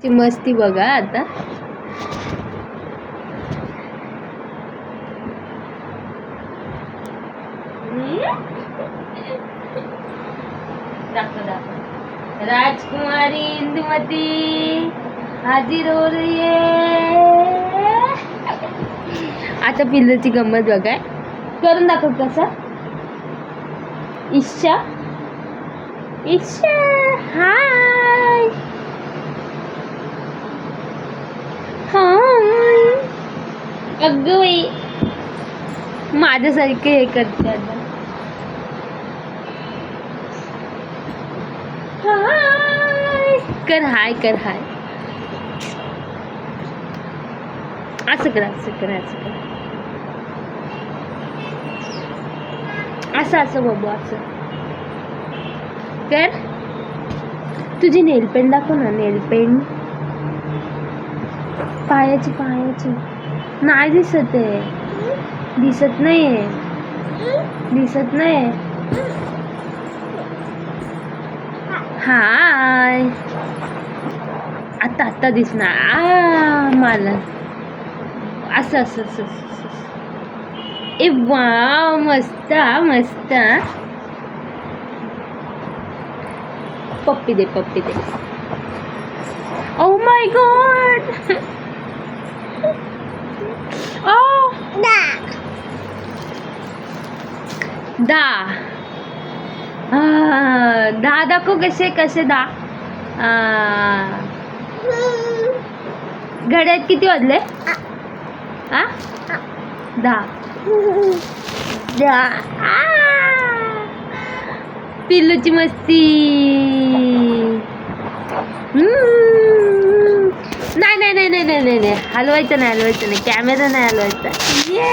ती मस्ती बघा आता. राजकुमारी इंदुमती हाजीर हो रही है. आता पिल्लूची गंमत बघाय. करून दाखव कसं. ईशा ईशा हाय हाय. अगं बाई माझ्यासारखे हे करते आता. हाय कर हाय कर हाय. असं कर असं कर असं कर. असं असं बाबू असं कर. तुझी नेल पेंट दाखव ना. नेल पेंट पायाची पायाची नाही दिसत आहे. दिसत नाही दिसत नाही. हाय आता आता दिसणार मला. असं असं असं ए वाव मस्त मस्त. पप्पी दे पप्पी दे. Oh my God. ओ दा दा दाखव कसे कसे दा. घड्यात किती वाजले. दा दा. पिल्लूची मस्ती. नाही नाही नाही नाही नाही नाही हलवायचं नाही हलवायचं नाही. कॅमेरा नाही हलवायचा. ये